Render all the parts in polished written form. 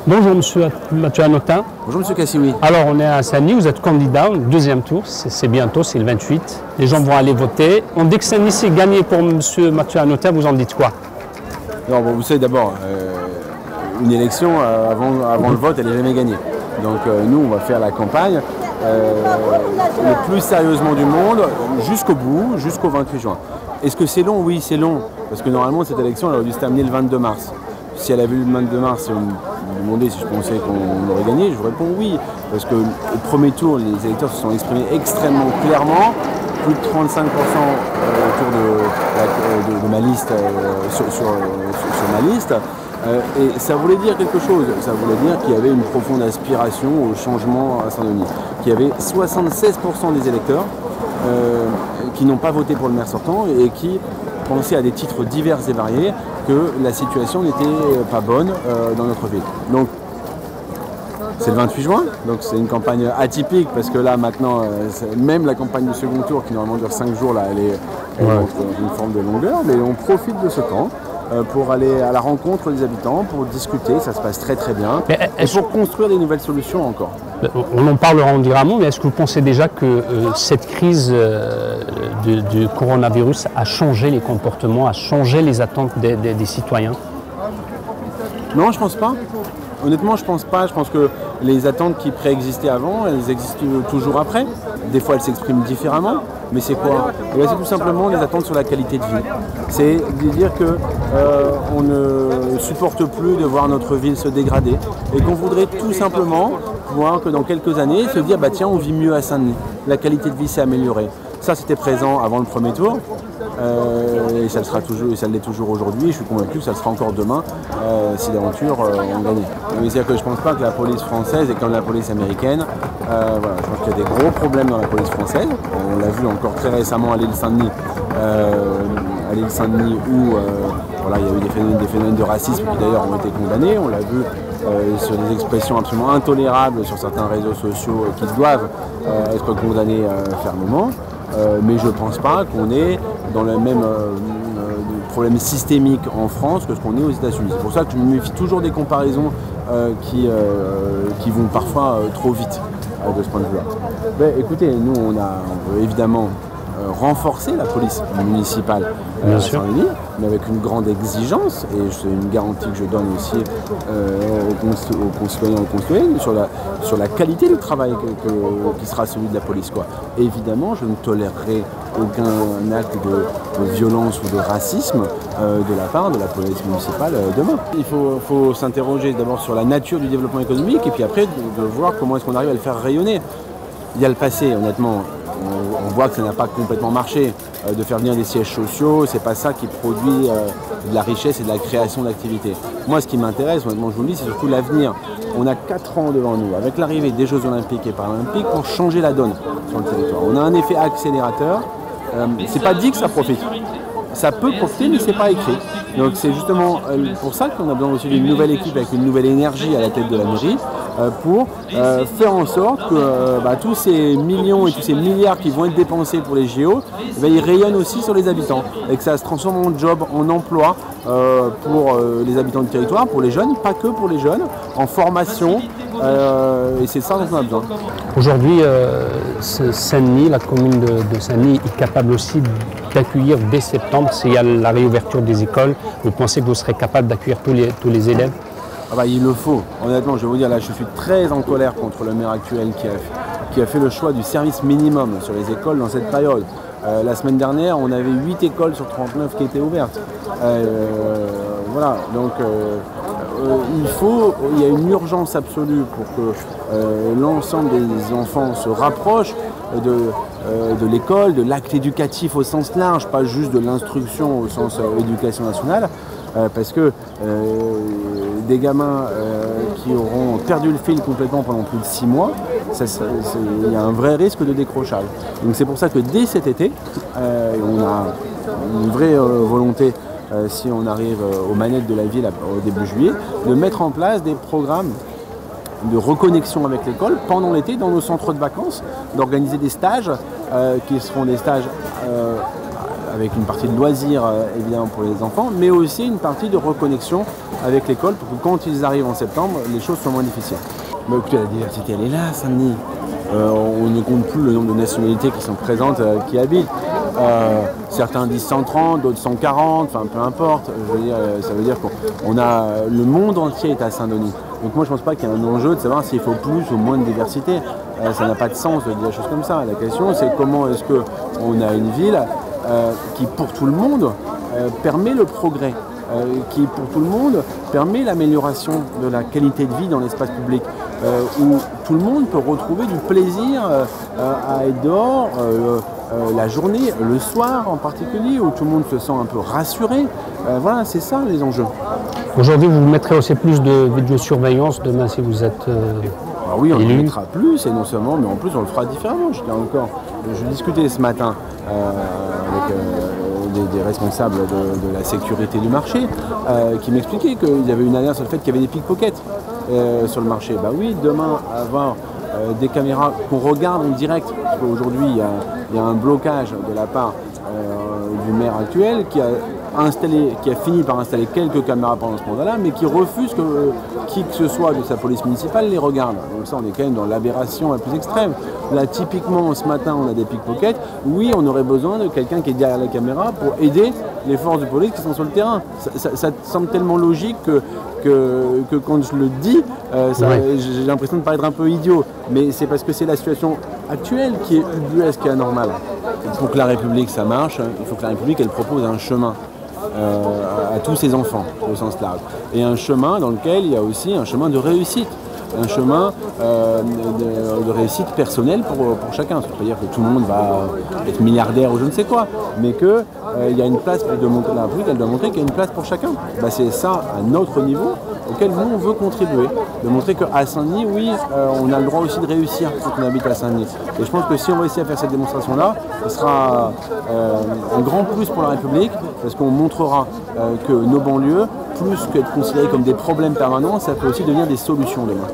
Bonjour Monsieur Mathieu Hanotin. Bonjour Monsieur Kassioui. Alors on est à Saint-Denis, vous êtes candidat au deuxième tour, c'est bientôt, c'est le 28. Les gens vont aller voter. On dit que Saint-Denis c'est gagné pour Monsieur Mathieu Hanotin, vous en dites quoi? Non, bon, vous savez d'abord, une élection avant le vote, elle n'est jamais gagnée. Donc nous, on va faire la campagne le plus sérieusement du monde, jusqu'au bout, jusqu'au 28 juin. Est-ce que c'est long? Oui, c'est long. Parce que normalement, cette élection, elle aurait dû se terminer le 22 mars. Si elle avait eu le 22 mars, si vous me demandez si je pensais qu'on aurait gagné, je vous réponds oui. Parce que au premier tour, les électeurs se sont exprimés extrêmement clairement. Plus de 35% autour de ma liste, sur ma liste. Et ça voulait dire quelque chose. Ça voulait dire qu'il y avait une profonde aspiration au changement à Saint-Denis. Qu'il y avait 76% des électeurs qui n'ont pas voté pour le maire sortant et qui pensaient à des titres divers et variés que la situation n'était pas bonne dans notre ville. Donc c'est le 28 juin, donc c'est une campagne atypique parce que là maintenant, même la campagne du second tour qui normalement dure 5 jours, là, elle est dans une forme de longueur, mais on profite de ce temps pour aller à la rencontre des habitants, pour discuter, ça se passe très très bien, et pour construire des nouvelles solutions encore. On en parlera, on dira un mot, mais est-ce que vous pensez déjà que cette crise du coronavirus a changé les comportements, a changé les attentes des citoyens? Non, je pense pas. Honnêtement, je pense pas. Je pense que les attentes qui préexistaient avant, elles existent toujours après. Des fois, elles s'expriment différemment. Mais c'est quoi? C'est tout simplement les attentes sur la qualité de vie. C'est de dire qu'on ne supporte plus de voir notre ville se dégrader et qu'on voudrait tout simplement voir que dans quelques années, se dire bah tiens, on vit mieux à Saint-Denis. La qualité de vie s'est améliorée. Ça, c'était présent avant le premier tour. Et ça l'est toujours aujourd'hui. Je suis convaincu que ça le sera encore demain si d'aventure on gagne. C'est-à-dire que je ne pense pas que la police française est comme la police américaine. Voilà, je pense qu'il y a des gros problèmes dans la police française. On l'a vu encore très récemment à l'île Saint-Denis, où voilà, il y a eu des phénomènes de racisme qui d'ailleurs ont été condamnés. On l'a vu sur des expressions absolument intolérables sur certains réseaux sociaux qui doivent être condamnés fermement. Mais je ne pense pas qu'on est dans le même problème systémique en France que ce qu'on est aux États-Unis. C'est pour ça que je me méfie toujours des comparaisons qui vont parfois trop vite de ce point de vue-là. Ben, écoutez, nous on veut évidemment renforcer la police municipale à Saint-Denis, mais avec une grande exigence, et c'est une garantie que je donne aussi aux concitoyens et aux concitoyennes sur la qualité du travail qui sera celui de la police, quoi. Et évidemment, je ne tolérerai aucun acte de violence ou de racisme de la part de la police municipale demain. Il faut s'interroger d'abord sur la nature du développement économique et puis après de voir comment est-ce qu'on arrive à le faire rayonner. Il y a le passé, honnêtement. On voit que ça n'a pas complètement marché. De faire venir des sièges sociaux, c'est pas ça qui produit de la richesse et de la création d'activités. Moi, ce qui m'intéresse, honnêtement, je vous le dis, c'est surtout l'avenir. On a 4 ans devant nous, avec l'arrivée des Jeux Olympiques et Paralympiques, pour changer la donne sur le territoire. On a un effet accélérateur. C'est pas dit que ça profite. Ça peut profiter, mais c'est pas écrit. Donc c'est justement pour ça qu'on a besoin aussi d'une nouvelle équipe avec une nouvelle énergie à la tête de la mairie pour faire en sorte que tous ces millions et tous ces milliards qui vont être dépensés pour les JO, ils rayonnent aussi sur les habitants et que ça se transforme en job, en emploi pour les habitants du territoire, pour les jeunes, pas que pour les jeunes, en formation. Et c'est ça dont on a besoin. Aujourd'hui, Saint-Denis, la commune de Saint-Denis est capable aussi d'accueillir dès septembre, s'il y a la réouverture des écoles. Vous pensez que vous serez capable d'accueillir tous les élèves? Il le faut. Honnêtement, je vais vous dire, là, je suis très en colère contre le maire actuel qui a fait le choix du service minimum sur les écoles dans cette période. La semaine dernière, on avait 8 écoles sur 39 qui étaient ouvertes. Voilà, donc il y a une urgence absolue pour que l'ensemble des enfants se rapprochent de l'école, de l'acte éducatif au sens large, pas juste de l'instruction au sens éducation nationale, parce que des gamins qui auront perdu le fil complètement pendant plus de 6 mois, il y a un vrai risque de décrochage. Donc c'est pour ça que dès cet été, on a une vraie volonté, si on arrive aux manettes de la ville au début juillet, de mettre en place des programmes de reconnexion avec l'école pendant l'été dans nos centres de vacances, d'organiser des stages qui seront des stages avec une partie de loisirs évidemment pour les enfants, mais aussi une partie de reconnexion avec l'école pour que quand ils arrivent en septembre, les choses soient moins difficiles. Mais écoutez, la diversité elle est là à Saint-Denis. On ne compte plus le nombre de nationalités qui sont présentes, qui habitent. Certains disent 130, d'autres 140, enfin peu importe. Je veux dire, ça veut dire qu'on a le monde entier est à Saint-Denis. Donc moi je ne pense pas qu'il y ait un enjeu de savoir s'il faut plus ou moins de diversité. Ça n'a pas de sens de dire des choses comme ça. La question c'est comment est-ce qu'on a une ville qui pour tout le monde permet le progrès. Qui pour tout le monde permet l'amélioration de la qualité de vie dans l'espace public, où tout le monde peut retrouver du plaisir à être dehors la journée, le soir en particulier, où tout le monde se sent un peu rassuré. Voilà, c'est ça les enjeux. Aujourd'hui, vous mettrez aussi plus de vidéosurveillance demain si vous êtes oui, on en élu. mettra plus, et non seulement, mais en plus on le fera différemment. Je discutais ce matin avec des responsables de la sécurité du marché qui m'expliquaient qu'il y avait une alerte sur le fait qu'il y avait des pickpockets sur le marché. Bah oui, demain, avoir des caméras qu'on regarde en direct, parce qu'aujourd'hui il y a un blocage de la part du maire actuel qui a fini par installer quelques caméras pendant ce mandat-là, mais qui refuse que qui que ce soit de sa police municipale les regarde. Donc ça, on est quand même dans l'aberration la plus extrême. Là, typiquement, ce matin, on a des pickpockets. Oui, on aurait besoin de quelqu'un qui est derrière la caméra pour aider les forces de police qui sont sur le terrain. Ça semble tellement logique que quand je le dis, j'ai l'impression de paraître un peu idiot. Mais c'est parce que c'est la situation actuelle qui est ubuesque et anormale. Pour que la République, ça marche, il faut que la République, elle propose un chemin à tous ses enfants, au sens large. Et un chemin dans lequel il y a aussi un chemin de réussite. Un chemin de réussite personnelle pour chacun. Ça ne veut pas dire que tout le monde va être milliardaire ou je ne sais quoi, mais qu'il y a une place de montrer la République, elle doit montrer qu'il y a une place pour chacun. Bah, c'est ça, à notre niveau, auquel nous, on veut contribuer. De montrer qu'à Saint-Denis, oui, on a le droit aussi de réussir quand on habite à Saint-Denis. Et je pense que si on réussit à faire cette démonstration-là, ce sera un grand plus pour la République, parce qu'on montrera que nos banlieues, plus qu'être considérées comme des problèmes permanents, ça peut aussi devenir des solutions demain.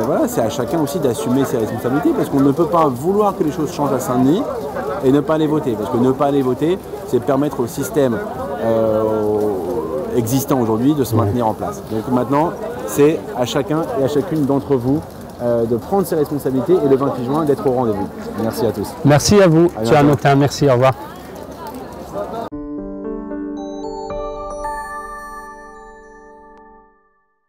Voilà, c'est à chacun aussi d'assumer ses responsabilités, parce qu'on ne peut pas vouloir que les choses changent à Saint-Denis et ne pas aller voter. Parce que ne pas aller voter, c'est permettre au système existant aujourd'hui de se maintenir en place. Donc maintenant, c'est à chacun et à chacune d'entre vous de prendre ses responsabilités et le 28 juin d'être au rendez-vous. Merci à tous. Merci à vous, Thierry Notin, merci, au revoir.